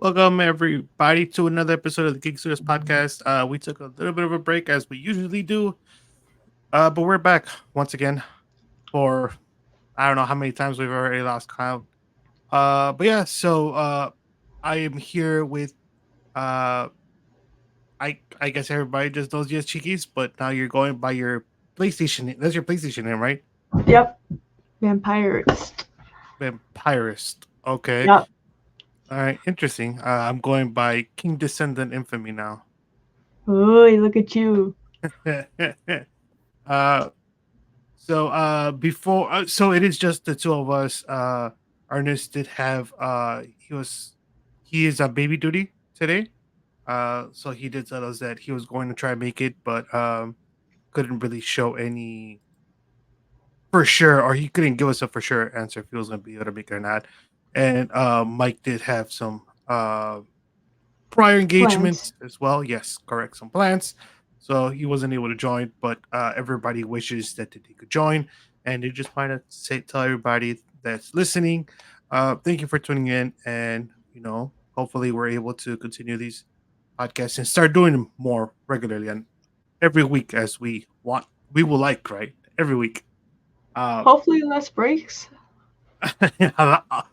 Welcome everybody to another episode of the Geek Studios podcast. We took a little bit of a break as we usually do, but we're back once again for I don't know how many times we've already lost count. But yeah, I am here with uh, I guess everybody just knows you as Cheekies, but now you're going by your PlayStation. That's your PlayStation name, right? Yep, vampires. Vampirist. Okay, Yep. all right, interesting. I'm going by King Descendant Infamy now. Oh, look at you. uh before so it is just the two of us. Ernest did have he is on baby duty today. So he did tell us that he was going to try and make it, but couldn't really show any for sure, or he couldn't give us a for sure answer if he was going to be able to make it or not. And Mike did have some prior Plants. engagements as well. Yes, correct. Some plans. So he wasn't able to join, but everybody wishes that they could join. And they just want to say tell everybody that's listening, thank you for tuning in. And hopefully we're able to continue these podcasts and start doing them more regularly and every week as we want. We will like right every week. Uh, Hopefully less breaks.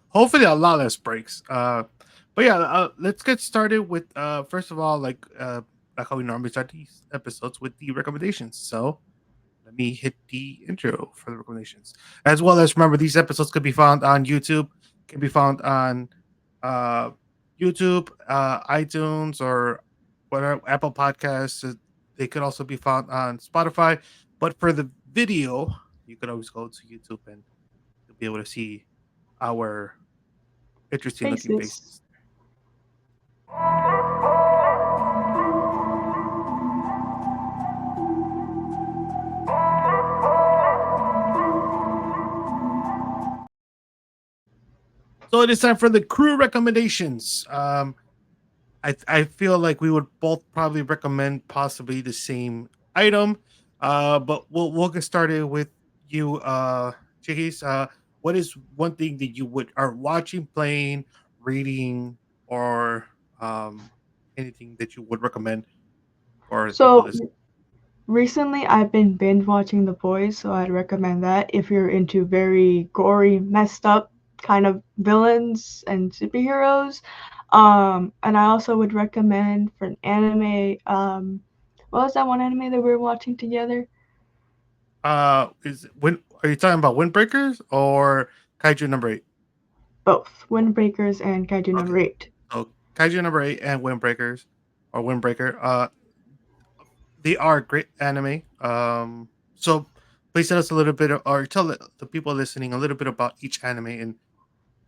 hopefully a lot less breaks. But yeah, let's get started with first of all, like how we normally start these episodes with the recommendations. So let me hit the intro for the recommendations, as well as remember these episodes could be found on YouTube, can be found on uh, YouTube, iTunes, or whatever Apple Podcasts. They could also be found on Spotify. But for the video, you could always go to YouTube and you'll be able to see our interesting looking Faces. faces. So it is time for the crew recommendations. I feel like we would both probably recommend possibly the same item. But we'll get started with you, Chihis. What is one thing that you would are watching, playing, reading, or anything that you would recommend for people So listening? recently I've been binge watching The Boys, so I'd recommend that if you're into very gory, messed up kind of villains and superheroes. And I also would recommend for an anime, what was that one anime that we were watching together? Is when are you talking about Windbreakers or Kaiju number 8? Both Windbreakers and Kaiju Okay, number 8. so Kaiju number 8 and Windbreakers or Windbreaker. They are great anime. So please tell us a little bit, or tell the people listening a little bit about each anime and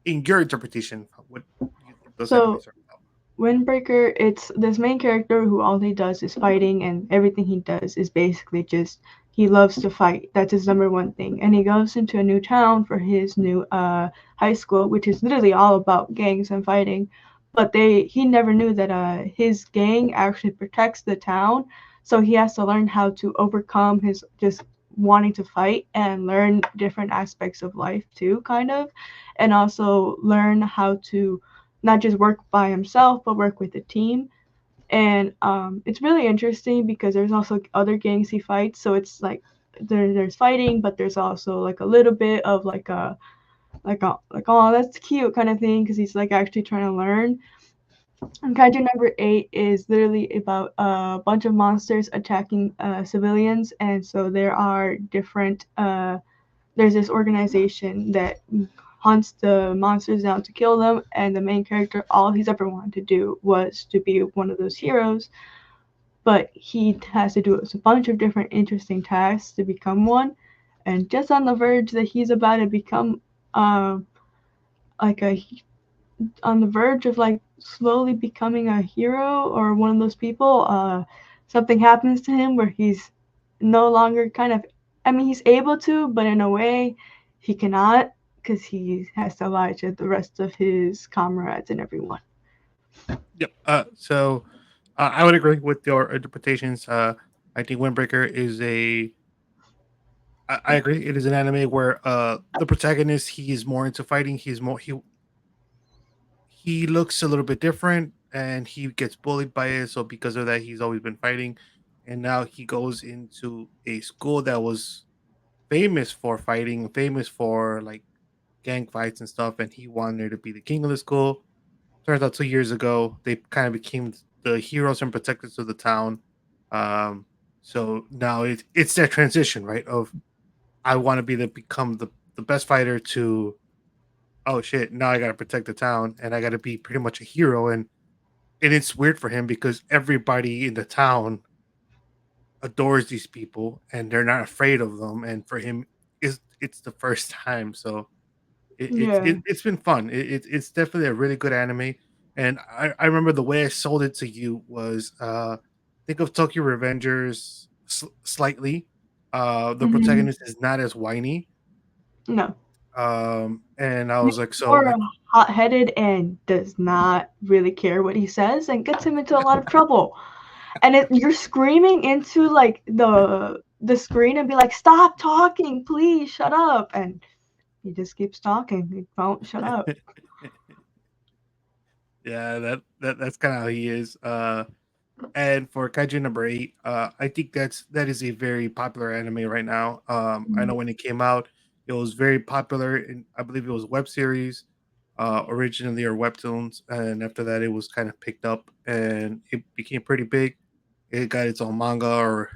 in your interpretation, what you think those So animes are about. Windbreaker, it's this main character who all he does is fighting, and everything he does is basically just he loves to fight. That's his number one thing. And he goes into a new town for his new high school, which is literally all about gangs and fighting. But he never knew that his gang actually protects the town, so he has to learn how to overcome his just wanting to fight and learn different aspects of life too, kind of, and also learn how to not just work by himself but work with a team. And it's really interesting because there's also other gangs he fights, so it's like there's fighting, but there's also like a little bit of like oh that's cute kind of thing because he's like actually trying to learn. And kaiju number 8 is literally about a bunch of monsters attacking civilians, and so there are different there's this organization that hunts the monsters down to kill them, and the main character, all he's ever wanted to do was to be one of those heroes, but he has to do a bunch of different interesting tasks to become one, and just on the verge that he's about to become uh, like a on the verge of like slowly becoming a hero or one of those people, something happens to him where he's no longer kind of, I mean, he's able to, but in a way, he cannot because he has to lie to the rest of his comrades and everyone. Yep. I would agree with your interpretations. I think Windbreaker is a. I agree. It is an anime where the protagonist he is more into fighting. he looks a little bit different and he gets bullied by it. So because of that, he's always been fighting. And now he goes into a school that was famous for fighting, famous for like gang fights and stuff. And he wanted to be the king of the school. Turns out 2 years ago, they kind of became the heroes and protectors of the town. Um, so now it's that transition, right? Of I want to be the become the best fighter to oh shit, now I gotta protect the town and I gotta be pretty much a hero. And it's weird for him because everybody in the town adores these people and they're not afraid of them. And for him, it's the first time. So Yeah. it's been fun. It's definitely a really good anime. And I remember the way I sold it to you was think of Tokyo Revengers slightly. The Hmm. protagonist is not as whiny. No. And I He's was like, so more like hot-headed and does not really care what he says and gets him into a lot of trouble. And you're screaming into like the screen and be like, "Stop talking, please, shut up!" And he just keeps talking. He won't shut up. yeah, that's kind of how he is. And for Kaiju number 8, I think that is a very popular anime right now. I know Mhm. when it came out, it was very popular, and I believe it was web series originally or webtoons, and after that, it was kind of picked up and it became pretty big. It got its own manga, or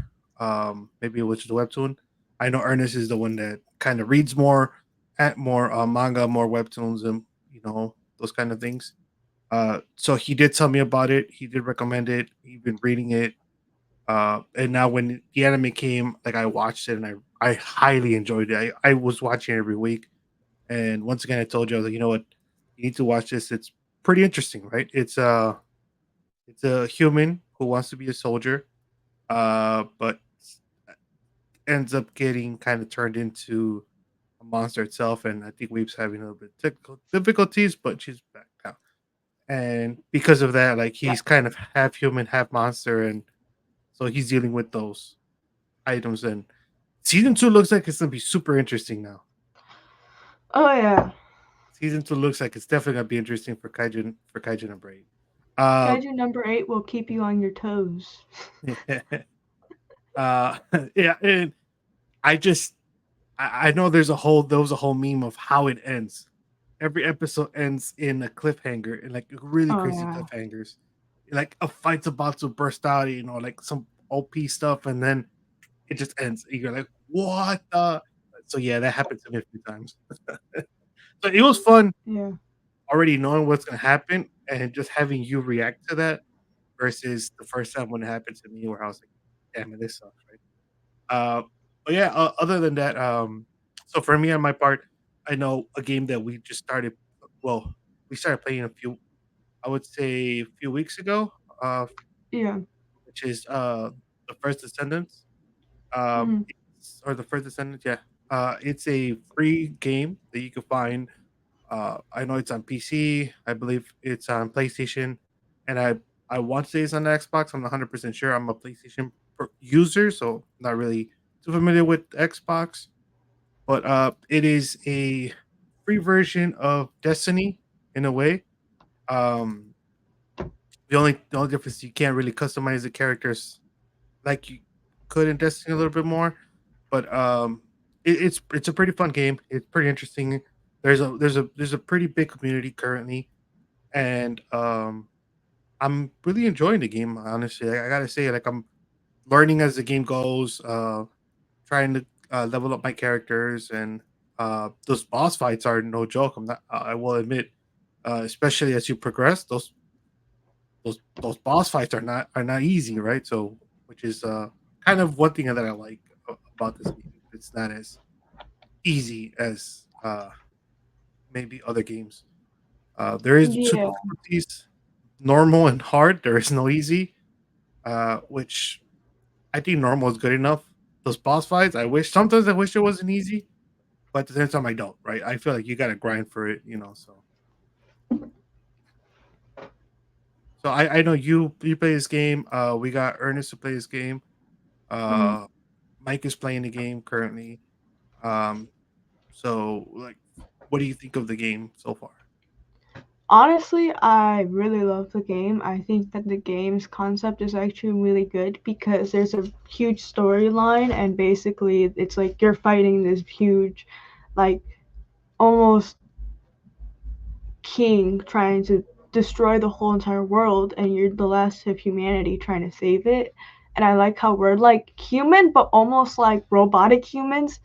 maybe it was just a webtoon. I know Ernest is the one that kind of reads more, at more manga, more webtoons, and those kind of things. So he did tell me about it. He did recommend it. He's been reading it. And now when the anime came, like I watched it and I highly enjoyed it. I was watching it every week. And once again, I told you, I was like, you know what? You need to watch this. It's pretty interesting, right? It's a human who wants to be a soldier, but ends up getting kind of turned into a monster itself. And I think Weep's having a little bit of technical difficulties, but she's back now. And because of that, like Yeah. he's kind of half human, half monster, and so he's dealing with those items. And season 2 looks like it's gonna be super interesting now. Oh yeah. Season 2 looks like it's definitely gonna be interesting for Kaiju number 8. Uh, Kaiju number 8 will keep you on your toes. uh, yeah, and I just I know there was a whole meme of how it ends. Every episode ends in a cliffhanger and like really Oh crazy yeah. cliffhangers. Like a fight's about to burst out, like some OP stuff, and then it just ends. And you're like, what the? So yeah, that happened to me a few times. So it was fun Yeah. already knowing what's gonna happen and just having you react to that versus the first time when it happened to me where I was like, damn it, this sucks, right? But yeah, other than that, so for me on my part, I know a game that we just started. Well, we started playing I would say, a few weeks ago, uh, Yeah. which is the First Descendants. Hmm. Or the First Descendants, yeah. It's a free game that you can find. I know it's on PC. I believe it's on PlayStation, and I want to say it's on the Xbox. I'm not 100% sure. I'm a PlayStation user, so not really too familiar with Xbox. But it is a free version of Destiny in a way. Um, the only difference is you can't really customize the characters like you could in Destiny a little bit more. But it's a pretty fun game. It's pretty interesting. There's a pretty big community currently, and I'm really enjoying the game. Honestly, I gotta say, like I'm learning as the game goes. Trying to level up my characters, and those boss fights are no joke. I will admit, especially as you progress, those boss fights are not easy, right? So, which is kind of one thing that I like about this game. It's not as easy as maybe other games. There is two Yeah. difficulties: normal and hard. There is no easy, which I think normal is good enough. Those boss fights, I wish it wasn't easy, but at the same time, I don't. Right? I feel like you got to grind for it, So I know you play this game. We got Ernest to play this game. Hmm. Uh, Mike is playing the game currently. Um, so like, what do you think of the game so far? Honestly, I really love the game. I think that the game's concept is actually really good because there's a huge storyline, and basically it's like you're fighting this huge, like, almost king trying to destroy the whole entire world, and you're the last of humanity trying to save it. And I like how we're like human but almost like robotic humans.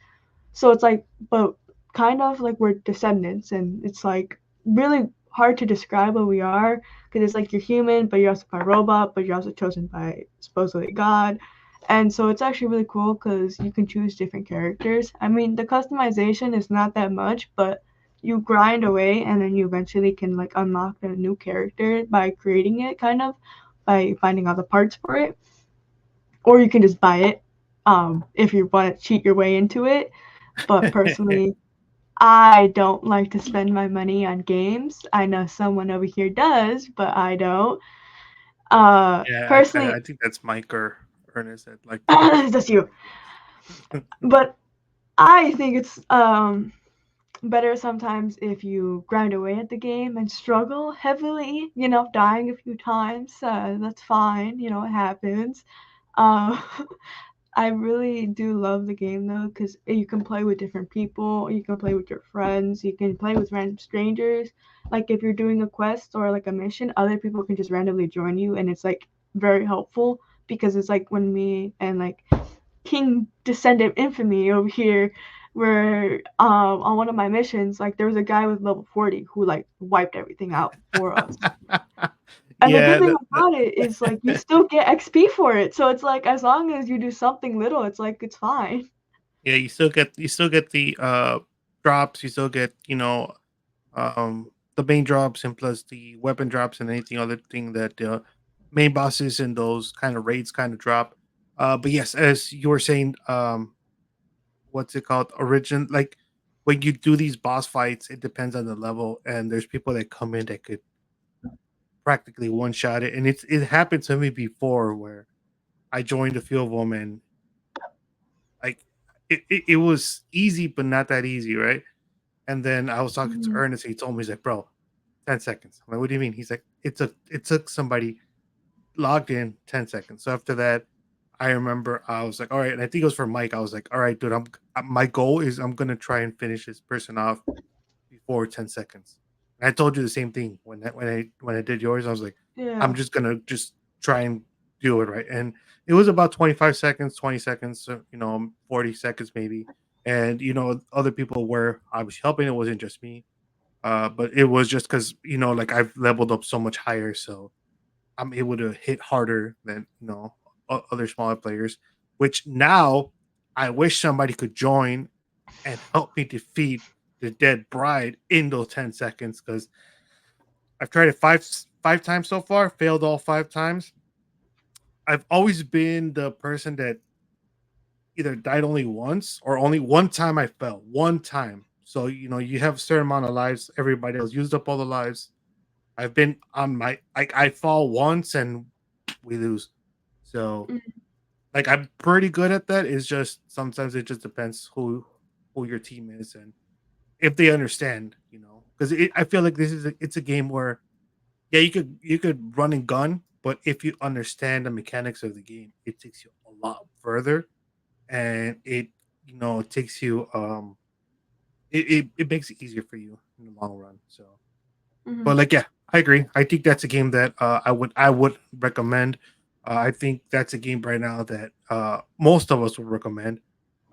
So it's like, but kind of like we're descendants, and it's like really hard to describe what we are because it's like you're human, but you're also a robot, but you're also chosen by supposedly God. And so it's actually really cool because you can choose different characters. I mean, the customization is not that much, but you grind away and then you eventually can like unlock a new character by creating it, kind of by finding all the parts for it, or you can just buy it if you want to cheat your way into it. But personally, I don't like to spend my money on games. I know someone over here does, but I don't. Yeah, I Personally, think that's Mike or Ernest that like to that's you. buy games. But I think it's better sometimes if you grind away at the game and struggle heavily, dying a few times. That's fine, it happens. Uh, I really do love the game though, because you can play with different people, you can play with your friends, you can play with random strangers. Like if you're doing a quest or like a mission, other people can just randomly join you, and it's like very helpful because it's like when me and like King Descendant Infamy over here where on one of my missions, like there was a guy with level 40 who like wiped everything out for us. And the good Yeah, thing about it is like you still get XP for it. So it's like as long as you do something little, it's like it's fine. yeah, you still get the drops, you still get, the main drops and plus the weapon drops and anything other thing that main bosses and those kind of raids kind of drop. But yes, as you were saying, what's it called? Origin, like when you do these boss fights, it depends on the level, and there's people that come in that could practically one shot it, and it happened to me before where I joined a few of them, and like it was easy, but not that easy, right? And then I was talking to Mhm. Ernest, he told me, he's like, bro, 10 seconds. I'm like, what do you mean? He's like, it took somebody logged in 10 seconds. So after that, I remember I was like, all right, and I think it was for Mike. I was like, all right, dude, my goal is I'm gonna try and finish this person off before 10 seconds. And I told you the same thing when I did yours. I was like, I'm Yeah. just gonna just try and do it right. And it was about 25 seconds, 20 seconds, 40 seconds maybe. And other people were obviously helping. It wasn't just me. But it was just because like I've leveled up so much higher, so I'm able to hit harder than other smaller players. Which now I wish somebody could join and help me defeat the dead bride in those 10 seconds because I've tried it five times so far, failed all 5 times. I've always been the person that either died only once or only one time I fell. One time. So you have a certain amount of lives. Everybody else used up all the lives. I've been on my like I fall once and we lose. So Mhm. like I'm pretty good at that. It's just sometimes it just depends who your team is and if they understand, because I feel like it's a game where yeah you could run and gun, but if you understand the mechanics of the game, it takes you a lot further, and it takes you it makes it easier for you in the long run. So, but Mhm. like yeah, I agree. I think that's a game that I would recommend. I think that's a game right now that most of us would recommend.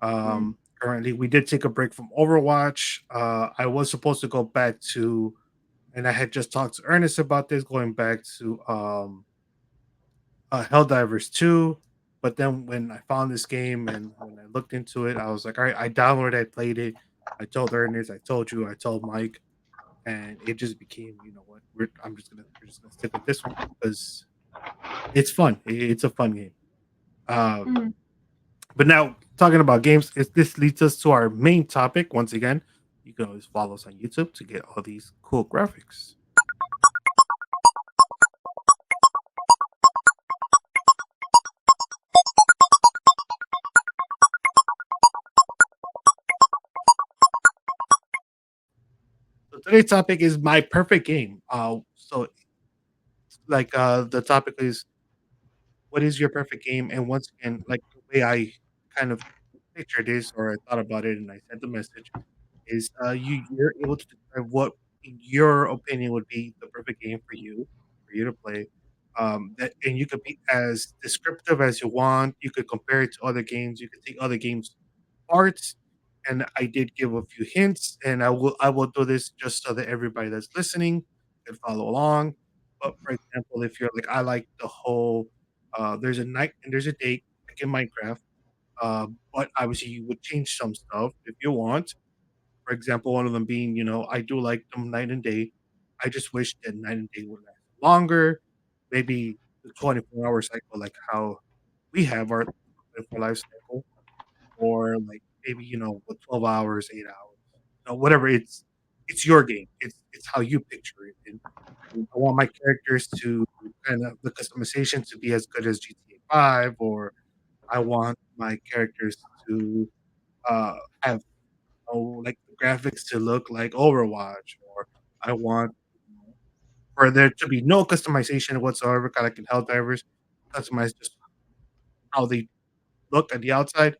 Mhm. Currently, we did take a break from Overwatch. I was supposed to go back to, and I had just talked to Ernest about this, going back to Helldivers 2. But then when I found this game and when I looked into it, I was like, all right, I downloaded, I played it. I told Ernest, I told you, I told Mike, and it just became, you know what, we're just gonna stick with this one because it's fun. It's a fun game. Uh, Mhm. but now talking about games, this leads us to our main topic. Once again, you can always follow us on YouTube to get all these cool graphics. So Today's topic is my perfect game. So the topic is what is your perfect game? And once again, like the way I kind of pictured this or I thought about it and I sent the message is you're able to describe what in your opinion would be the perfect game for you to play. That and you could be as descriptive as you want. You could compare it to other games. You could take other games parts. And I did give a few hints, and I will do this just so that everybody that's listening can follow along. But for example, if you're like, I like the whole there's a night and there's a day like in Minecraft, but obviously you would change some stuff if you want. For example, one of them being, I do like them night and day. I just wish that night and day would last longer. Maybe the 24-hour cycle, like how we have our 24 life cycle, or like maybe with 12 hours, 8 hours, whatever. It's your game. It's how you picture it. And I want my characters to kind of the customization to be as good as GTA 5, or I want my characters to have like the graphics to look like Overwatch, or I want for there to be no customization whatsoever. Kind of like in Helldivers, customize just how they look at the outside.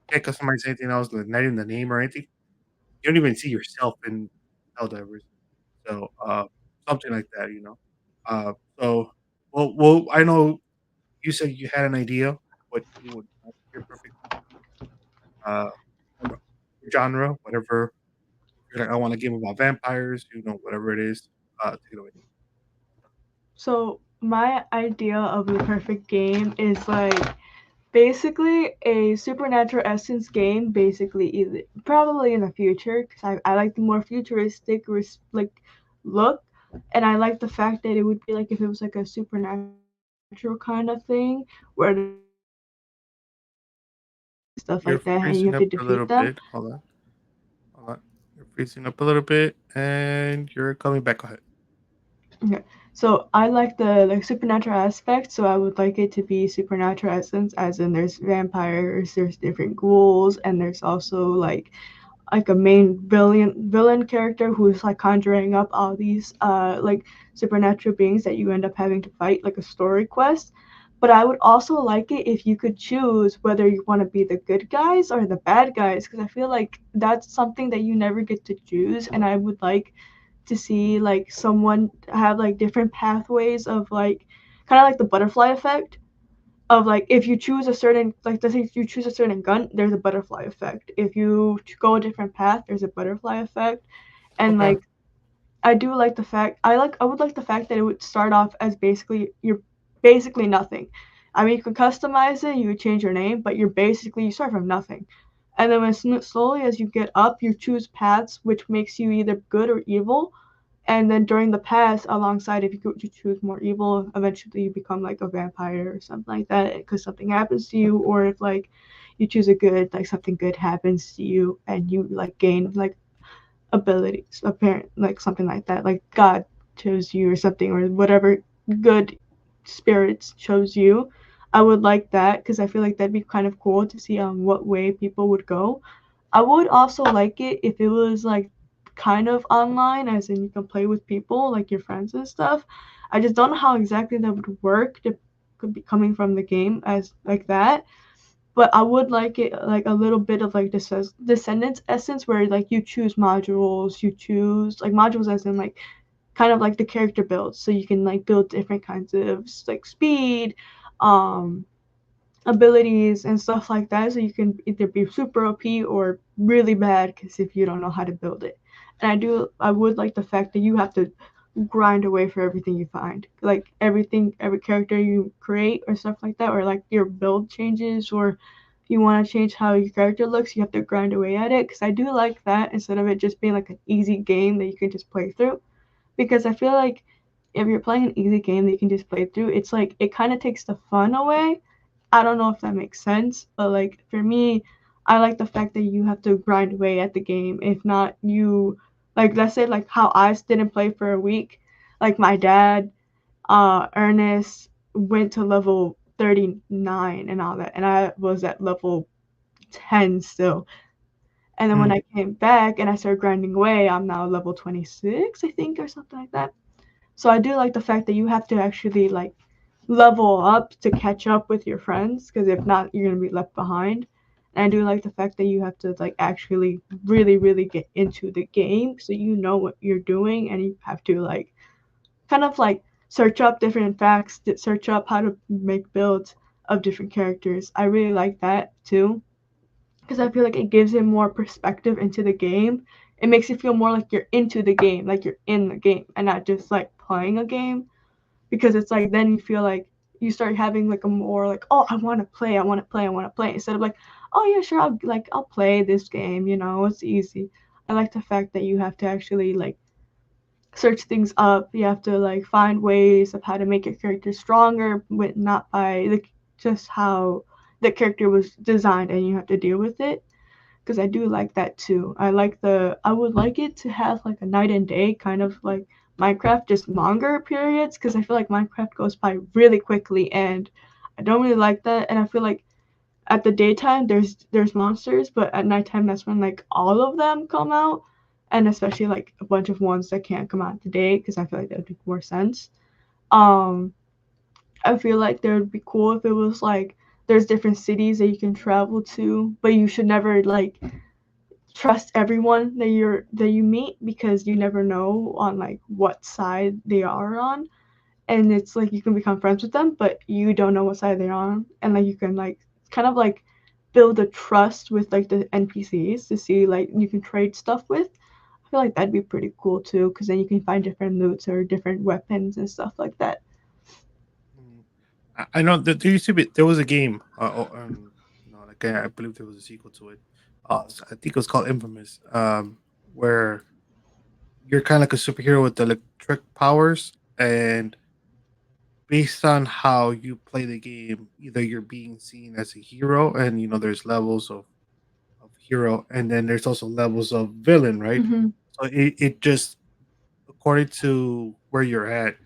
Can't customize anything else, like not even the name or anything. You don't even see yourself in Helldivers. So something like that. Uh, so well, I know you said you had an idea what you would your perfect uh genre, whatever. You're like, I want a game about vampires, whatever it is. Take it away. So my idea of the perfect game is like basically a supernatural essence game. Basically, either, probably in the future, because I like the more futuristic like look, and I like the fact that it would be like if it was like a supernatural kind of thing where there's like stuff like that, You're and you have to freezing up defeat a them. little bit. Hold on. Hold on. You're freezing up a little bit, and you're coming back. Go ahead. Okay. So I like the like supernatural aspect, so I would like it to be supernatural essence, as in there's vampires, there's different ghouls, and there's also like a main villain character who's like conjuring up all these like supernatural beings that you end up having to fight, like a story quest. But I would also like it if you could choose whether you want to be the good guys or the bad guys, because I feel like that's something that you never get to choose, and I would like to see like someone have like different pathways of like kind of like the butterfly effect of like if you choose a certain like let's say if you choose a certain gun, there's a butterfly effect. If you go a different path, there's a butterfly effect. And Okay. like I would like the fact that it would start off as basically you're basically nothing. I mean, you could customize it, you could change your name, but you start from nothing. And then slowly as you get up, you choose paths which makes you either good or evil. And then during the path, alongside, if you choose more evil, eventually you become like a vampire or something like that because something happens to you. Or if like you choose a good, like something good happens to you and you like gain like abilities, apparent like something like that, like God chose you or something, or whatever good spirits chose you. I would like that because I feel like that'd be kind of cool to see on what way people would go. I would also like it if it was like kind of online, as in you can play with people, like your friends and stuff. I just don't know how exactly that would work. That could be coming from the game as like that, but I would like it like a little bit of like this Descendants essence where like you choose modules, you choose like modules as in like kind of like the character builds, so you can like build different kinds of like speed, um, abilities and stuff like that. So you can either be super OP or really bad because if you don't know how to build it. And I would like the fact that you have to grind away for everything you find. Like everything, every character you create or stuff like that, or like your build changes, or if you want to change how your character looks, you have to grind away at it. Because I do like that instead of it just being like an easy game that you can just play through. Because I feel like if you're playing an easy game that you can just play through, it's like it kind of takes the fun away. I don't know if that makes sense, but like for me, I like the fact that you have to grind away at the game. If not, you like let's say like how I didn't play for a week. Like my dad, Ernest went to level 39 and all that, and I was at level 10 still. And then when Mm, I came back and I started grinding away, I'm now level 26, I think, or something like that. So I do like the fact that you have to actually like level up to catch up with your friends, because if not, you're gonna be left behind. And I do like the fact that you have to like actually really, really get into the game so you know what you're doing, and you have to like kind of like search up different facts, search up how to make builds of different characters. I really like that too, because I feel like it gives it more perspective into the game. It makes you feel more like you're into the game, like you're in the game, and not just like playing a game. Because it's like then you feel like you start having like a more like, oh, I want to play, I want to play, I want to play, instead of like, oh yeah, sure, I'll play this game, it's easy. I like the fact that you have to actually like search things up. You have to like find ways of how to make your character stronger, but not by like just how the character was designed, and you have to deal with it. Because I do like that too. I would like it to have like a night and day kind of like Minecraft, just longer periods, because I feel like Minecraft goes by really quickly, and I don't really like that. And I feel like at the daytime there's monsters, but at nighttime that's when like all of them come out, and especially like a bunch of ones that can't come out today, because I feel like that would make more sense. Um, I feel like there would be cool if it was like there's different cities that you can travel to, but you should never like trust everyone that you meet, because you never know on like what side they are on. And it's like you can become friends with them, but you don't know what side they're on, and like you can like kind of like build a trust with like the NPCs to see like you can trade stuff with. I feel like that'd be pretty cool too, because then you can find different loots or different weapons and stuff like that. mm. I know that there was a game, like I believe there was a sequel to it. I think it was called Infamous, where you're kind of like a superhero with electric powers, and based on how you play the game, either you're being seen as a hero, and there's levels of hero, and then there's also levels of villain, right? Hmm. So it just, according to where you're at,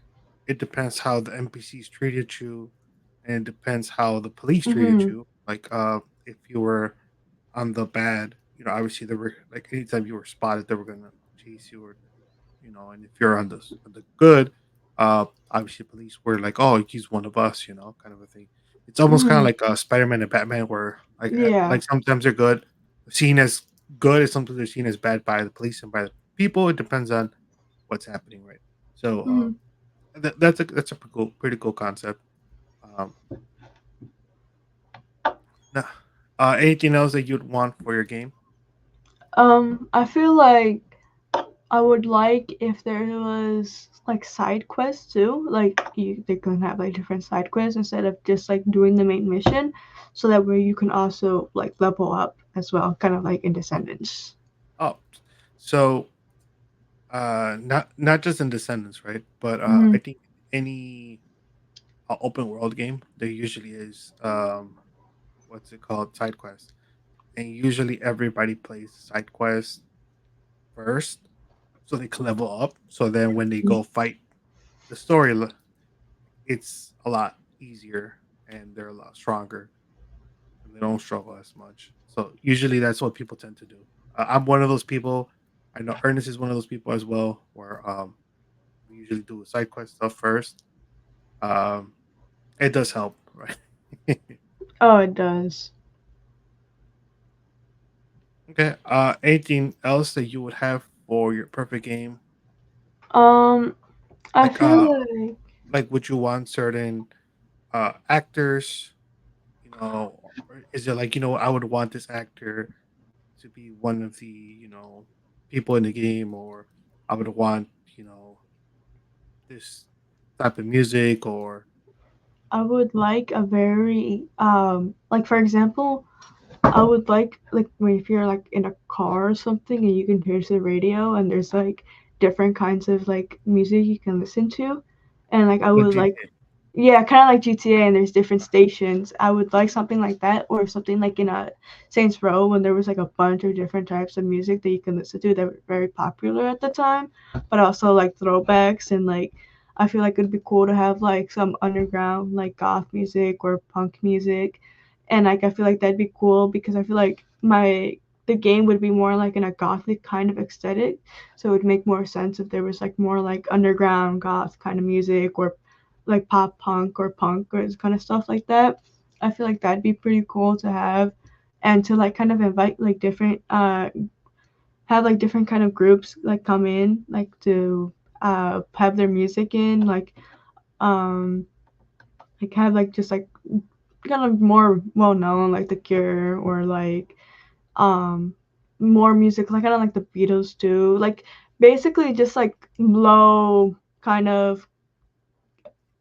it depends how the NPCs treated you, and it depends how the police treated Hmm. you. Like, if you were on the bad, obviously they were like, anytime you were spotted, they were gonna chase you, or and if you're on the good, obviously police were like, oh, he's one of us, kind of a thing. It's almost kind of Hmm. like Spider-Man and Batman, where Yeah. like sometimes they're good, seen as good, as sometimes they're seen as bad by the police and by the people. It depends on what's happening, right? So Hmm. that's a pretty cool concept. Um, nah, anything else that you'd want for your game? I feel like I would like if there was like side quests too. Like they can have like different side quests instead of just like doing the main mission, so that way you can also like level up as well, kind of like in Descendants. Oh, so not just in Descendants, right? But Hmm. I think any open world game, there usually is, what's it called, side quest, and usually everybody plays side quest first, so they can level up. So then when they go fight the story, it's a lot easier, and they're a lot stronger, and they don't struggle as much. So usually that's what people tend to do. I'm one of those people. I know Ernest is one of those people as well, where we usually do side quest stuff first. Um, it does help, right? Oh, it does. Okay. Anything else that you would have for your perfect game? Um, I Like, feel like would you want certain actors? Or is it like, I would want this actor to be one of the people in the game, or I would want this type of music, or I would like a very like for example, I would like when if you're like in a car or something and you can hear the radio and there's like different kinds of like music you can listen to, and like I like would like, GTA. yeah, kind of like GTA, and there's different stations. I would like something like that, or something like in a Saints Row when there was like a bunch of different types of music that you can listen to that were very popular at the time, but also like throwbacks. And like I feel like it'd be cool to have like some underground like goth music or punk music, and like I feel like that'd be cool because I feel like my the game would be more like in a gothic kind of aesthetic. So it would make more sense if there was like more like underground goth kind of music, or like pop punk or punk or kind of stuff like that. I feel like that'd be pretty cool to have, and to like kind of invite like different have like different kind of groups like come in like to have their music in um like have like just like kind of more well known like The Cure, or like um more music like kind of like the Beatles do, like basically just like low kind of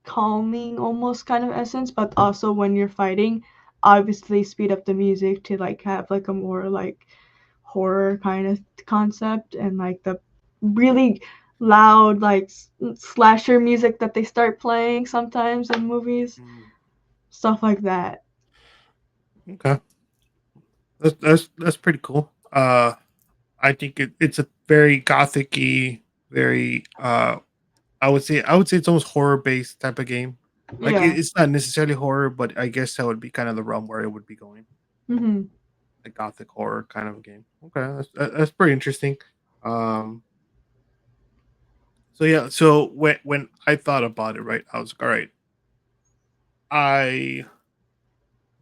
calming almost kind of essence, but also when you're fighting, obviously speed up the music to like have like a more like horror kind of concept, and like the really loud like slasher music that they start playing sometimes in movies, Mm, stuff like that. okay, that's pretty cool. I think it's a very gothic-y, very I would say it's almost horror based type of game. Like Yeah. it's not necessarily horror, but I guess that would be kind of the realm where it would be going, Mhm. like gothic horror kind of a game. Okay, that's pretty interesting. Um, so yeah, so when I thought about it, right, I was like, all right, I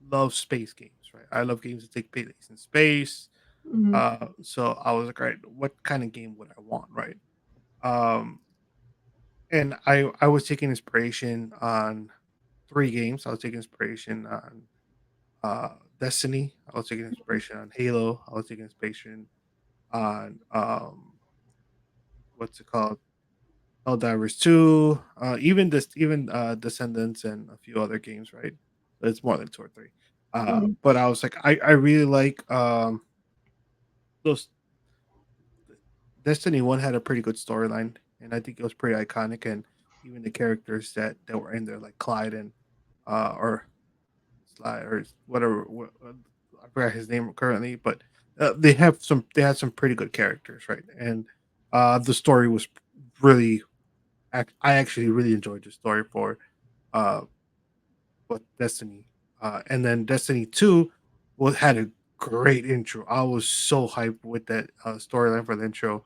love space games, right? I love games that take place in space. Mhm. So I was like, all right, what kind of game would I want, right? Um, and I was taking inspiration on three games. I was taking inspiration on Destiny. I was taking inspiration on Halo. I was taking inspiration on what's it called? Helldivers 2, even Descendants and a few other games, right? It's more than two or three. Mhm. But I was like, I really like those Destiny 1 had a pretty good storyline, and I think it was pretty iconic, and even the characters that were in there, like Clyde and or Sly or whatever. I forgot his name currently, but they had some pretty good characters, right? And the story was really. I actually really enjoyed the story for uh, what Destiny, and then Destiny 2 was had a great intro. I was so hyped with that storyline for the intro,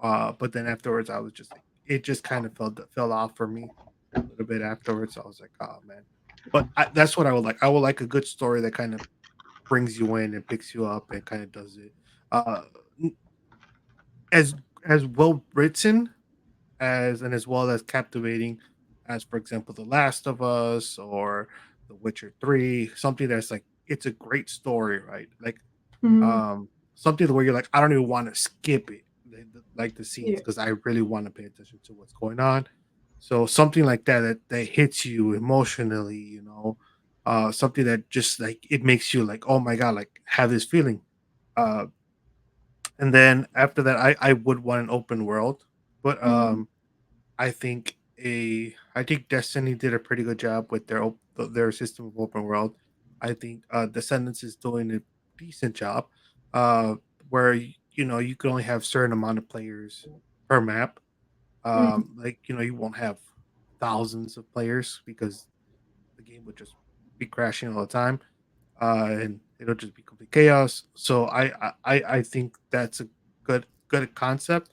but then afterwards, I was just like, it just kind of fell off for me a little bit afterwards. I was like, oh man. But that's what I would like. I would like a good story that kind of brings you in and picks you up and kind of does it uh n- as as well written as well as captivating as, for example, The Last of Us or The Witcher 3, something that's like it's a great story, right? Like Mhm. something where you're like, I don't even want to skip it, like the scenes, Yeah. because I really want to pay attention to what's going on. So something like that hits you emotionally, something that just like it makes you like, oh my god, like have this feeling. Uh, and then after that, I would want an open world, but Mhm. I think Destiny did a pretty good job with their system of open world. I think Descendants is doing a decent job, uh, where you can only have certain amount of players per map. Mhm. Like you won't have thousands of players because the game would just be crashing all the time, and it'll just be complete chaos. So I think that's a good concept.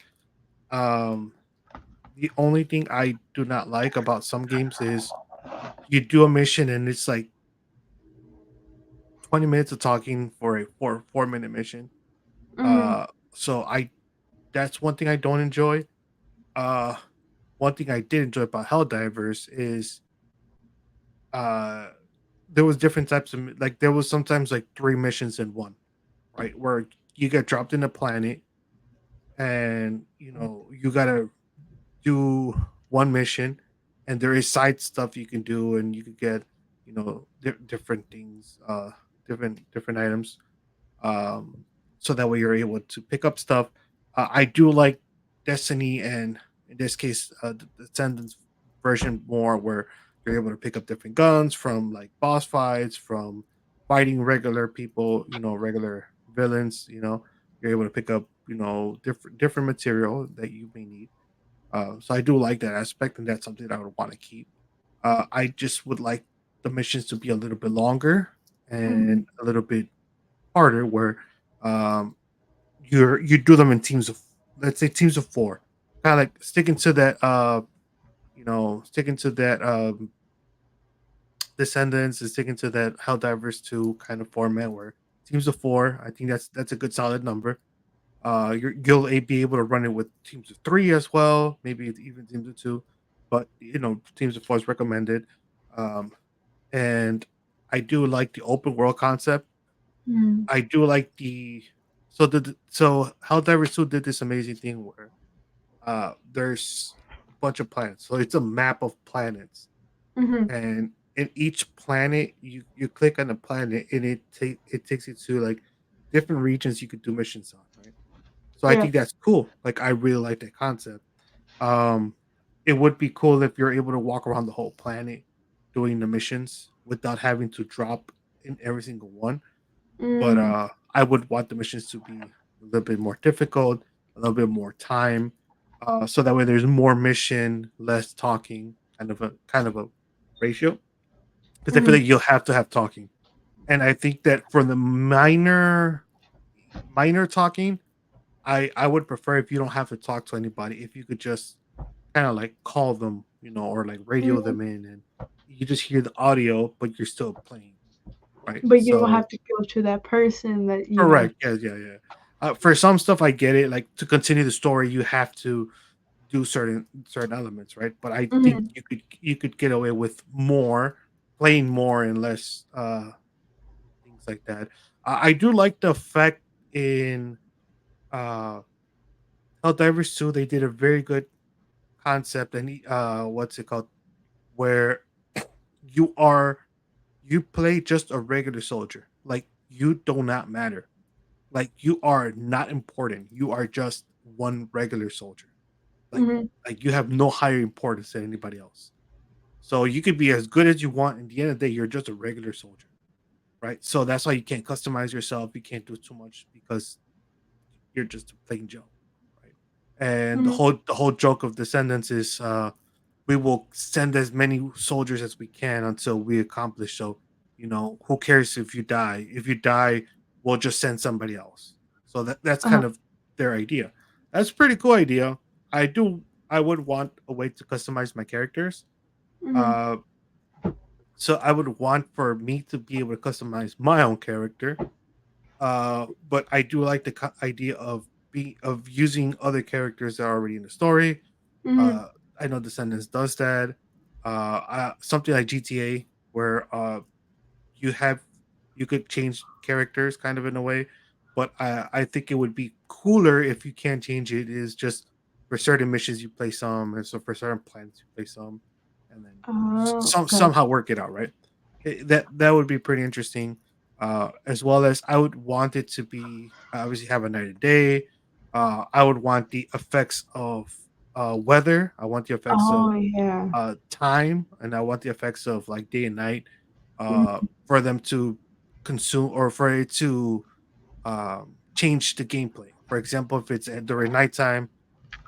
Um, the only thing I do not like about some games is you do a mission and it's like 20 minutes of talking for a 4 minute mission. Mhm. Uh, so I That's one thing I don't enjoy. Uh, One thing I did enjoy about Helldivers is uh there was different types of like there was sometimes like three missions in one, right? Where you get dropped in a planet and you gotta do one mission, and there is side stuff you can do, and you could get different things, different items, um so that way you're able to pick up stuff. I do like Destiny, and in this case the Descendants version more, where you're able to pick up different guns from like boss fights, from fighting regular people, regular villains. You're able to pick up different material that you may need. So I do like that aspect, and that's something that I would want to keep. I just would like the missions to be a little bit longer Mhm. and a little bit harder, where you do them in teams of, let's say, teams of four, kind of like sticking to that sticking to that Descendants is sticking to that Helldivers 2 kind of format where teams of four. I think that's a good solid number. You'll be able to run it with teams of three as well, maybe even teams of two, but teams of four is recommended. Um, and I do like the open world concept. Mm-hmm. I do like the so Helldivers 2 did this amazing thing where there's a bunch of planets, so it's a map of planets, Mm-hmm. and in each planet you click on the planet and it takes you to like different regions you could do missions on, right? So I Yeah. think that's cool. Like I really like that concept. um it would be cool if you're able to walk around the whole planet doing the missions without having to drop in every single one. But Mm-hmm. I would want the missions to be a little bit more difficult, a little bit more time, so that way there's more mission, less talking, kind of a ratio, because I feel Mm-hmm. like you'll have to have talking. And I think that for the minor talking, I would prefer if you don't have to talk to anybody, if you could just kind of like call them, or like radio Mm-hmm. them in, and you just hear the audio, but you're still playing, right? But you don't So have to go to that person that correct, yeah, yeah, yeah. For some stuff, I get it. Like to continue the story, you have to do certain elements, right? But I think Mm-hmm. you could get away with more playing more and less things like that. I do like the fact in uh Helldivers 2 they did a very good concept, and what's it called, where you are you play just a regular soldier. Like you do not matter. Like you are not important. You are just one regular soldier. Like Mm-hmm. like you have no higher importance than anybody else. So you could be as good as you want. In the end of the day, you're just a regular soldier, right? So that's why you can't customize yourself. You can't do too much because you're just a plain Joe, right? And the Mm-hmm. whole joke of Descendants is we will send as many soldiers as we can until we accomplish. So who cares if you die? If you die, we'll just send somebody else. So that's Uh-huh. kind of their idea. That's a pretty cool idea. I would want a way to customize my characters. Mm-hmm. Uh, so I would want for me to be able to customize my own character. But I do like the idea of using other characters that are already in the story. Mm-hmm. Uh, I know Descendants does that. Something like GTA, where you have you could change characters kind of in a way, but I think it would be cooler if you can change it. Is just for certain missions you play some, and so for certain planets you play some, and then Oh, okay. somehow work it out, right? That would be pretty interesting. As well as I would want it to be obviously have a night and day. I would want the effects of weather. I want the effects of Oh, yeah. time, and I want the effects of like day and night Mhm. for them to consume or for it to change the gameplay. For example, if it's during nighttime,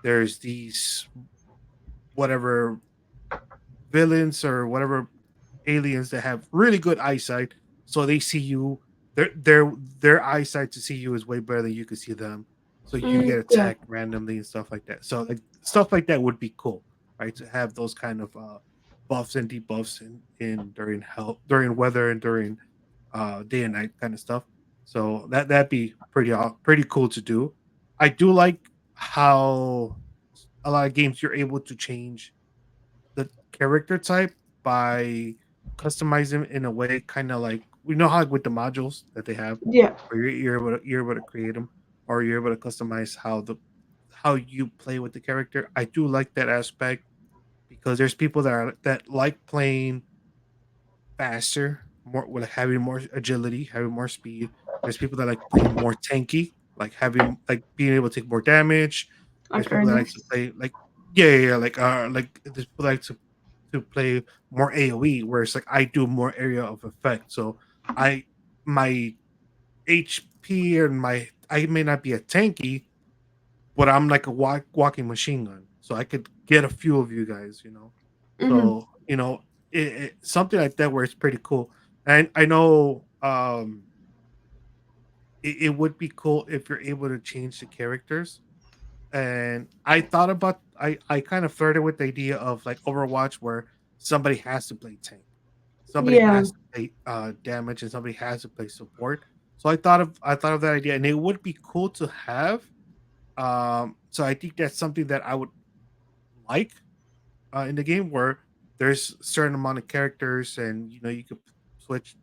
there's these whatever villains or whatever aliens that have really good eyesight, so they see you. Their eyesight to see you is way better than you can see them. So you Mm, get yeah. attacked randomly and stuff like that. So like stuff like that would be cool, right? To have those kind of buffs and debuffs in during hell during weather and during day and night kind of stuff. So that'd be pretty cool to do. I do like how a lot of games you're able to change the character type by customizing in a way, kind of like we know how with the modules that they have, Yeah. where you're able to create them, or you're able to customize how you play with the character. I do like that aspect because there's people that like playing faster, more with having more agility, having more speed. There's people that like playing more tanky, like having like being able to take more damage. There's Like people that like to Ernest. play like yeah, yeah, yeah, like there's people that like to play more AoE, where it's like I do more area of effect. So I my HP and my I may not be a tanky, but I'm like a walking machine gun. So I could get a few of you guys. Mhm. So something like that where it's pretty cool. And I know it would be cool if you're able to change the characters. And I thought about I kind of flirted with the idea of like Overwatch where somebody has to play tank, somebody Yeah, has to play damage, and somebody has to play support. So I thought of that idea, and it would be cool to have. So I think that's something that I would like in the game where there's a certain amount of characters, and you could switch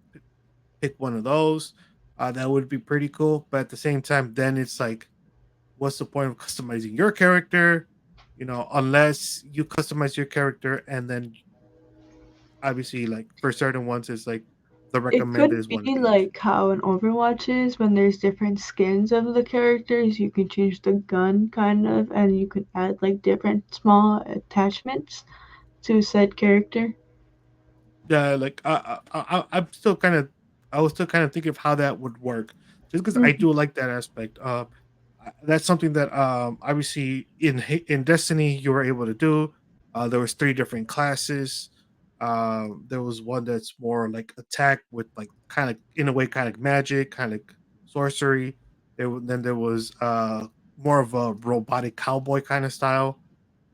pick one of those. That would be pretty cool. But at the same time, then it's like, what's the point of customizing your character? Unless you customize your character, and then obviously, like for certain ones, it's like the it recommended could is one of be these. like how in Overwatch is when there's different skins of the characters. You can change the gun kind of, and you can add like different small attachments to said character. Yeah, like I'm still kind of, I was still kind of thinking of how that would work, just because I Mhm. do like that aspect. That's something that obviously in Destiny you were able to do. There was three different classes. There was one that's more like attack with like kind of in a way kind of magic, kind of sorcery. Then there was more of a robotic cowboy kind of style.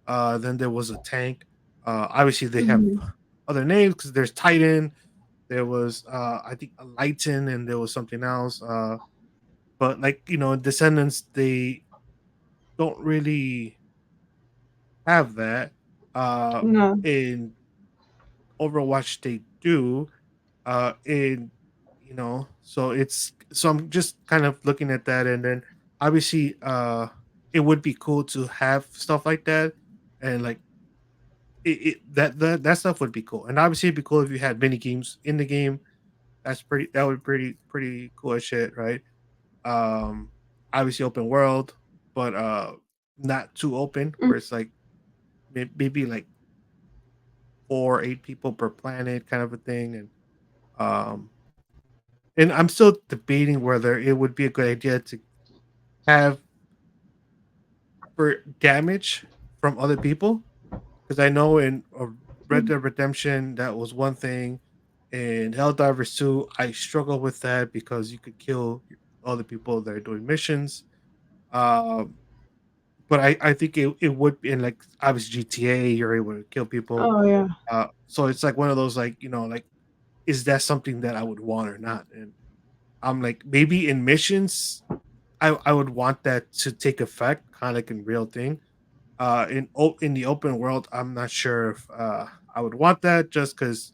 Then there was a tank. Obviously they have Mhm. other names because there's Titan. There was I think a Lighten, and there was something else. But like Descendants, they don't really have that. Uh, No. in Overwatch, they do. In so I'm just kind of looking at that, and then obviously, it would be cool to have stuff like that, and like that stuff would be cool, and obviously it'd be cool if you had mini games in the game. That would be pretty cool as shit, right? Um, Obviously open world, but not too open, Mm. where it's like maybe like 4 8 people per planet kind of a thing. Um and I'm still debating whether it would be a good idea to have for damage from other people, because I know in Red Mm. Dead Redemption that was one thing. In Helldivers 2, I struggle with that because you could kill other people that are doing missions. Um, but I think it would be in like obviously GTA, you're able to kill people. Oh yeah. So it's like one of those like, like, is that something that I would want or not? And I'm like, maybe in missions, I would want that to take effect, kind of like in real thing. In the open world, I'm not sure if I would want that, just because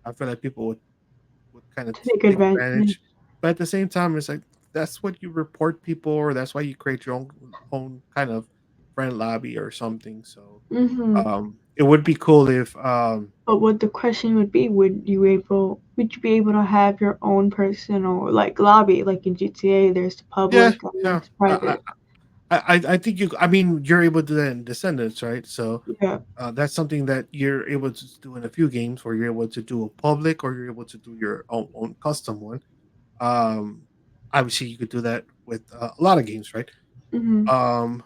I feel like people would kind of Take take advantage. advantage. But at the same time, it's like that's what you report people, or that's why you create your own kind of friend lobby or something. So Mhm. it would be cool if But what the question would be, would you be able to have your own personal like lobby like in GTA? There's the yeah, public and yeah. there's private. I think I mean, you're able to do that in Descendants, right? So Yeah. that's something that you're able to do in a few games, where you're able to do a public, or you're able to do your own custom one. Um, Obviously, you could do that with a lot of games, right? Mhm. Um,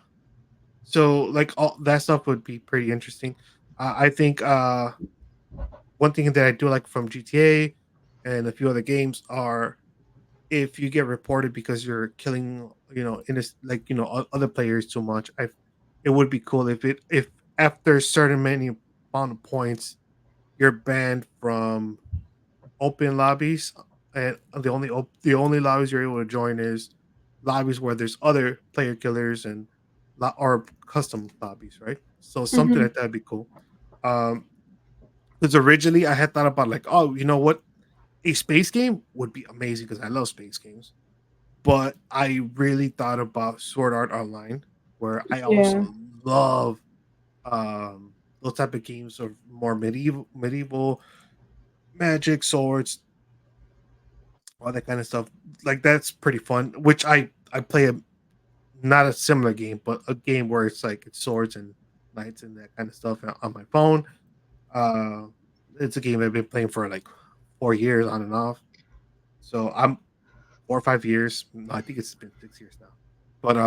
so like all that stuff would be pretty interesting. I think one thing that I do like from GTA and a few other games are, if you get reported because you're killing, in this like other players too much. It would be cool if after certain many amount of points you're banned from open lobbies, and the only lobbies you're able to join is lobbies where there's other player killers, and or custom lobbies, right? So something Mhm. like that'd be cool. Um, because originally I had thought about like, oh, you know what, a space game would be amazing because I love space games. But I really thought about Sword Art Online, where I Yeah. also love those type of games of more medieval magic, swords, all that kind of stuff. Like that's pretty fun. Which I play not a similar game, but a game where it's swords and knights and that kind of stuff on my phone. Uh, it's a game I've been playing for like 4 years on and off. So I'm 4 or 5 years. No, I think it's been 6 years now. But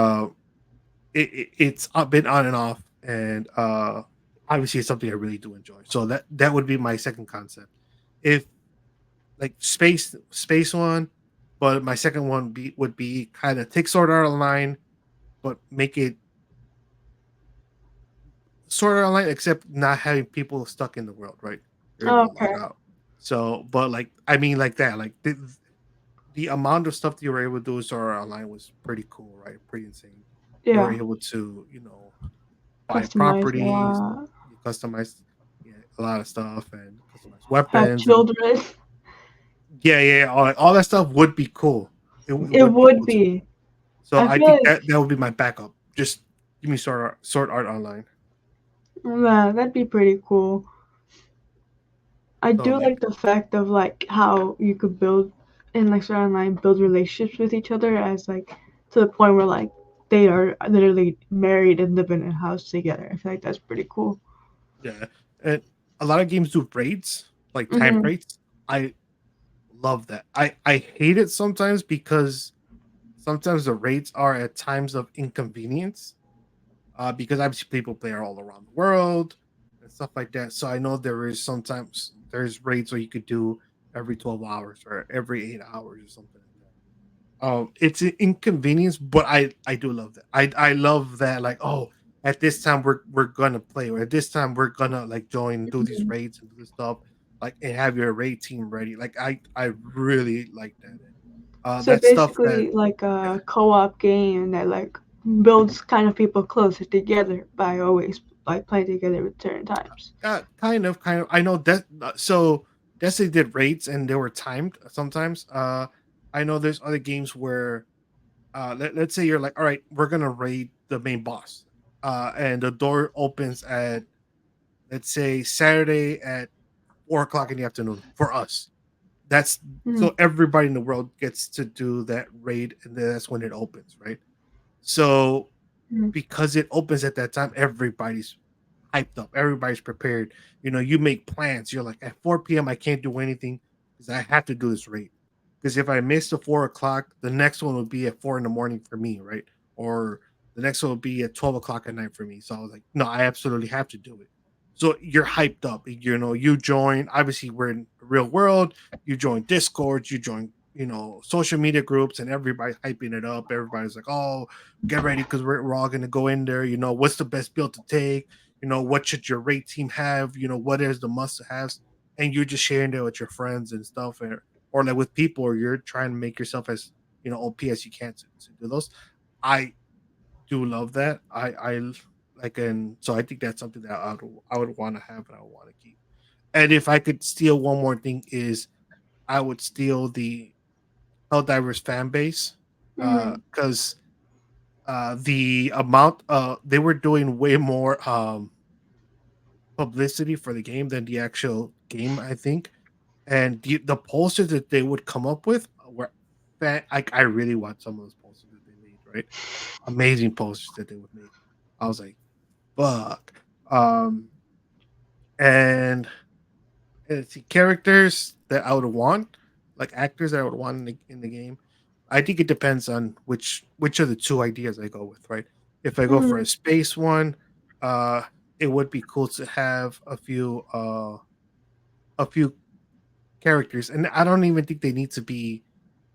it's been on and off, and obviously it's something I really do enjoy. So that would be my second concept. If like space one, But my second one would be kind of take Sword Art Online, but make it Sword Art Online, except not having people stuck in the world, right? You're able to log Okay. out. So, but like, I mean, like that, like the amount of stuff that you were able to do with Sword Art Online was pretty cool, right? Pretty insane. You were Yeah. able to, buy Customize a properties, lot. you customize, yeah, a lot of stuff, and customize Have weapons, and children. yeah, yeah, yeah, all that stuff would be cool. It It would be would cool to do. be. So I I feel think like that would be my backup. Just give me Sword Art Online. yeah, that'd be pretty cool. I So do like, like the fact of like how you could build in like Sword Art Online build relationships with each other as like to the point where like they are literally married and live in a house together. I feel like that's pretty cool. yeah, and a lot of games do raids, like time Hmm. raids. I love that. I hate it sometimes because sometimes the raids are at times of inconvenience. Because obviously people play all around the world and stuff like that. So I know there is sometimes there's raids where you could do every 12 hours or every 8 hours or something like that. It's an inconvenience, but I do love that. I love that, like, oh, at this time we're gonna play, or at this time we're gonna like join, do these raids and do this stuff, like, and have your raid team ready. Like I really like that. So That stuff that basically like yeah, a co-op game that like builds kind of people closer together by always like playing together at certain times. kind of. I know that. So Destiny did raids and they were timed sometimes. I know there's other games where let's say you're like, all right, we're gonna raid the main boss, and the door opens at, let's say, Saturday at 4 o'clock in the afternoon for us. That's Mhm. so everybody in the world gets to do that raid, and then that's when it opens, right? So Mhm. because it opens at that time, everybody's hyped up, everybody's prepared. You make plans. You're like, at 4 p.m. I can't do anything because I have to do this raid. Because if I miss the 4 o'clock, the next one would be at 4 in the morning for me, right? Or the next one will be at 12 o'clock at night for me. So I was like, no, I absolutely have to do it. So you're hyped up. You join. Obviously, we're in the real world. You join Discord. You join, social media groups, and everybody's hyping it up. Everybody's like, oh, get ready because we're all going to go in there. What's the best build to take? What should your rate team have? What is the must haves? And you're just sharing it with your friends and stuff, or like with people, or you're trying to make yourself as OP as you can to do those. I do love that. Like, and so I think that's something that I would want to have and I would want to keep. And if I could steal one more thing, is I would steal the Helldivers fan base, Mhm. because the amount they were doing way more publicity for the game than the actual game, I think. And the posters that they would come up with were I really want some of those posters that they made, right? Amazing posters that they would make. I was like, fuck. Um, and, let's see, characters that I would want, like actors that I would want in the game. I think it depends on which of the two ideas I go with, right? If I go for a Mhm. space one, uh, it would be cool to have a few characters, and I don't even think they need to be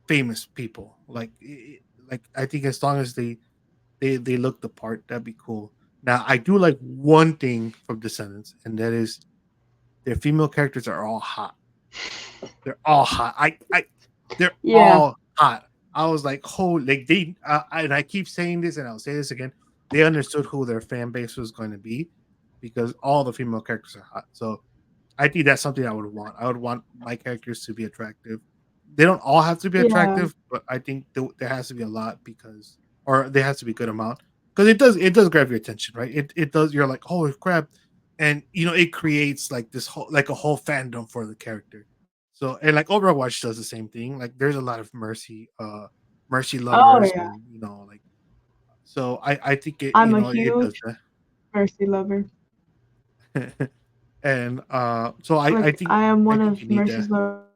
famous people. Like I think as long as they look the part, that'd be cool. Now I do like one thing from Descendants, and that is their female characters are all hot. They're all hot. They're Yeah. all hot. I was like, holy, like and I keep saying this, and I'll say this again. They understood who their fan base was going to be because all the female characters are hot. So I think that's something I would want. I would want my characters to be attractive. They don't all have to be Yeah. attractive, but I think there has to be a lot, or there has to be a good amount, because it does grab your attention, right? It does. You're like, holy crap, and it creates like this whole like a whole fandom for the character. So, and like Overwatch does the same thing. Like there's a lot of Mercy Oh lovers, yeah. and like, so I think it I'm a it does huge Mercy lover. that. And so I Like think I am I one think you of need that. Mercy's lovers.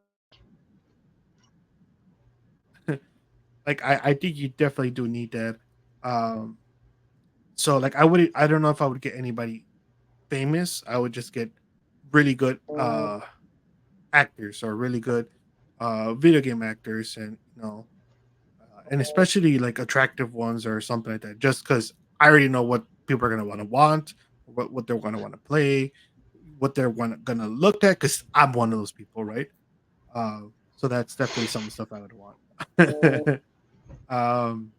Like I think you definitely do need that. Um, so like I don't know if I would get anybody famous. I would just get really good actors, or really good. video game actors, and and especially like attractive ones or something like that. Just because I already know what people are gonna want, what they're gonna want to play, what they're gonna look at. Because I'm one of those people, right? So that's definitely some of the stuff I would want. um,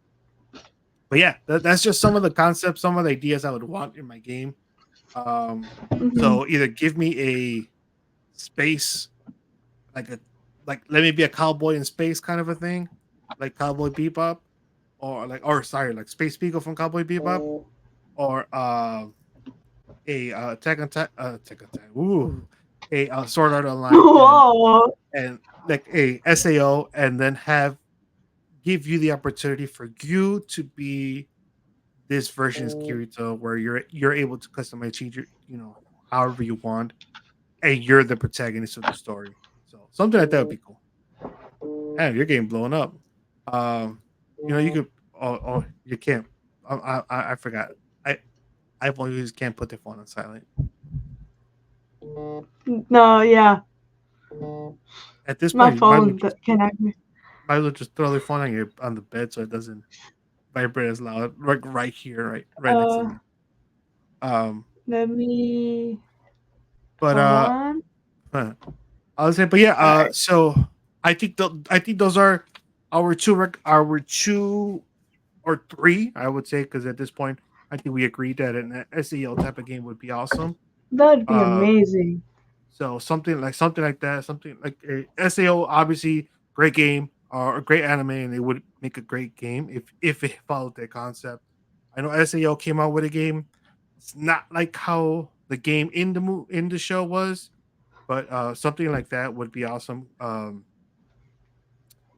but yeah, that's just some of the concepts, some of the ideas I would want in my game. Um, Hmm. so either give me a space, like a like let me be a cowboy in space kind of a thing, like Cowboy Bebop, or sorry, like Space Beagle from Cowboy Bebop, or a Attack on Titan, ooh, a Sword Art Online, Whoa. and like a SAO, and then have give you the opportunity for you to be this version's Kirito, where you're able to customize, change your, however you want, and you're the protagonist of the story. So something like that would be cool. Damn, you're getting blown up. Um, you could. Oh, you can't. I forgot. I iPhone users can't put their phone on silent. No, yeah, At this my point, you phone that can actually. might as well just throw the phone on the bed so it doesn't vibrate as loud. Right here, right next to Uh, me. Um, let me but hold on. huh. I was saying, but yeah. All right. So I think those are our two or three. I would say, because at this point, I think we agreed that an SEO type of game would be awesome. That'd be Uh, amazing. So something like that, something like a SAO, obviously great game or a great anime, and it would make a great game if it followed their concept. I know SAO came out with a game. It's not like how the game in the show was, but something like that would be awesome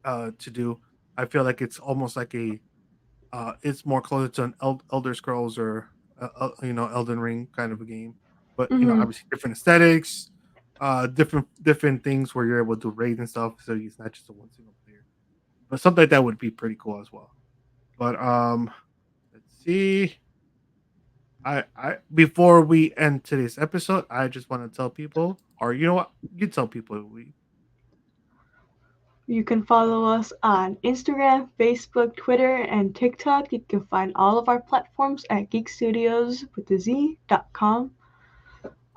to do. I feel like it's almost like it's more closer to an Elder Scrolls or Elden Ring kind of a game, but Hmm. obviously different aesthetics, different things where you're able to raid and stuff. So it's not just a one single player, but something like that would be pretty cool as well. But let's see. I before we end today's episode, I just want to tell people, or you know what, you tell people we. You can follow us on Instagram, Facebook, Twitter, and TikTok. You can find all of our platforms at geekstudios.com.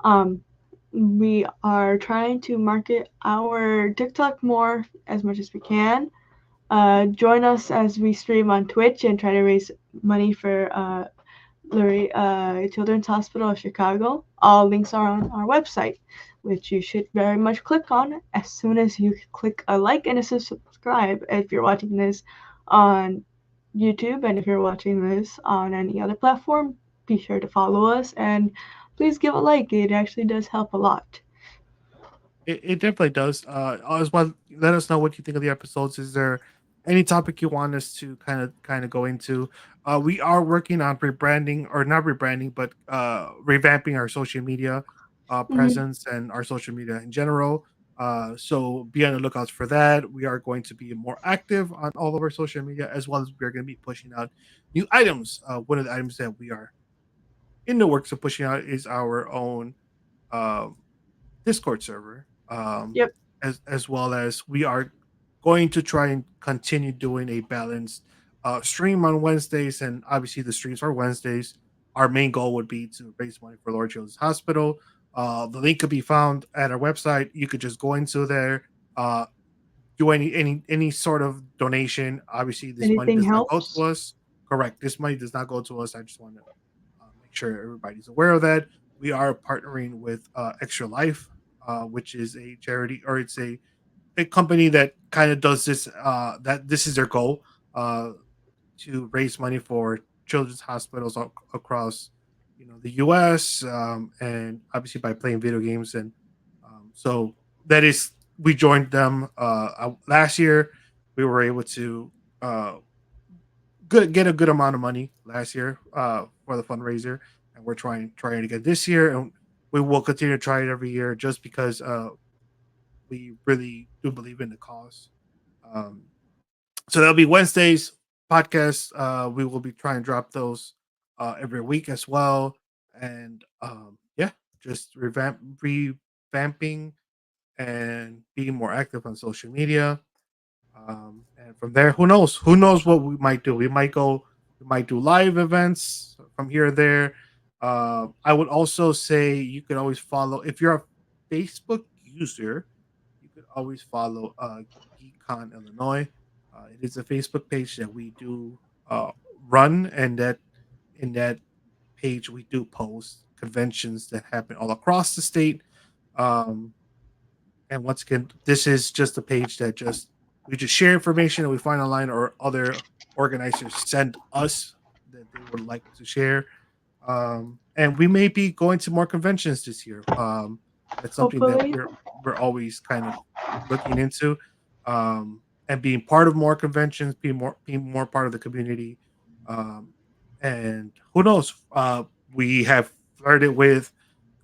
Um, we are trying to market our TikTok more as much as we can. Join us as we stream on Twitch and try to raise money for Lurie Children's Hospital of Chicago. All links are on our website, which you should very much click on as soon as you click a like and a subscribe if you're watching this on YouTube, and if you're watching this on any other platform, be sure to follow us and please give a like. It actually does help a lot. It definitely does. As well, let us know what you think of the episodes. Is there any topic you want us to kind of go into? We are working on rebranding, or not rebranding, but revamping our social media Mhm. presence and our social media in general. So be on the lookout for that. We are going to be more active on all of our social media, as well as we're going to be pushing out new items. One of the items that we are in the works of pushing out is our own um, Discord server, Yep. as well as we are going to try and continue doing a balanced stream on Wednesdays, and obviously the streams are Wednesdays. Our main goal would be to raise money for Lord Children's Hospital. The link could be found at our website. You could just go into there, uh, do any sort of donation. Obviously, this money Anything does not go to helps. us. Correct. This money does not go to us. I just want to make sure everybody's aware of that. We are partnering with Extra Life, which is a charity, or it's a company that kind of does this. That this is their goal, uh, to raise money for children's hospitals across, the U.S. And obviously by playing video games, and so that is we joined them last year. We were able to uh, get a good amount of money last year for the fundraiser, and we're trying to get this year, and we will continue to try it every year just because we really do believe in the cause. Um, so that'll be Wednesdays podcasts. We will be trying to drop those every week as well, and yeah, just revamping and being more active on social media. And from there, who knows? Who knows what we might do? We might do live events from here or there. I would also say you could always follow if you're a Facebook user. You could always follow GeekCon Illinois. It is a Facebook page that we do uh, run, and that in that page we do post conventions that happen all across the state. Um, and once again, this is just a page that just we just share information that we find online or other organizers send us that they would like to share. And we may be going to more conventions this year. That's something that Hopefully. we're always kind of looking into, and being part of more conventions, being more part of the community. Um, and who knows? We have flirted with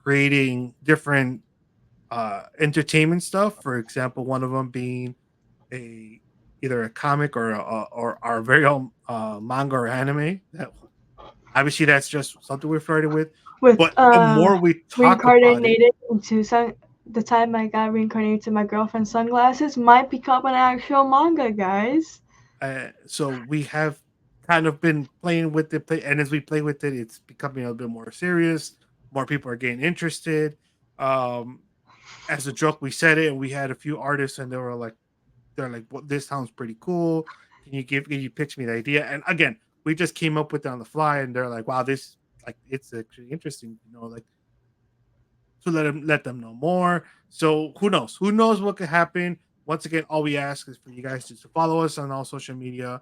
creating different entertainment stuff. For example, one of them being a either a comic or our very own manga or anime. That obviously that's just something we're flirting with. With But the more we talk about it, reincarnated into the time I got reincarnated to my girlfriend's sunglasses might become an actual manga, guys. so we have kind of been playing with it, and as we play with it, it's becoming a bit more serious. More people are getting interested. Um, as a joke, we said it, and we had a few artists, and they're like, "Well, this sounds pretty cool. Can you pitch me the idea?" And again, we just came up with it on the fly, and they're like, "Wow, this like it's actually interesting." Like to let them know more. So who knows? Who knows what could happen? Once again, all we ask is for you guys just to follow us on all social media,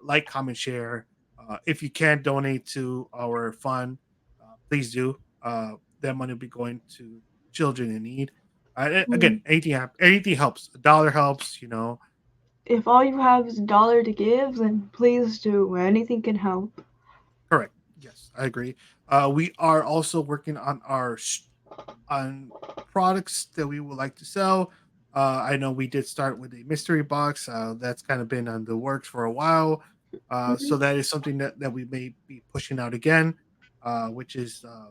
like, comment, share. If you can donate to our fund, please do. That money will be going to children in need. Again, Mm. anything helps. A dollar helps. If all you have is a dollar to give, then please do. Anything can help. Correct. Yes, I agree. We are also working on on products that we would like to sell. I know we did start with a mystery box. That's kind of been on the works for a while. So Mhm. that is something that we may be pushing out again, which is a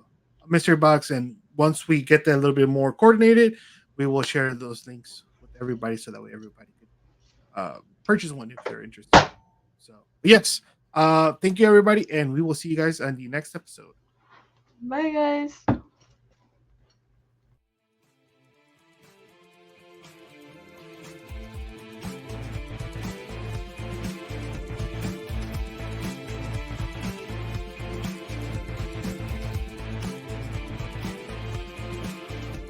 mystery box. And once we get that a little bit more coordinated, we will share those links with everybody so that way everybody can purchase one if they're interested. So, yes. Thank you, everybody. And we will see you guys on the next episode. Bye, guys.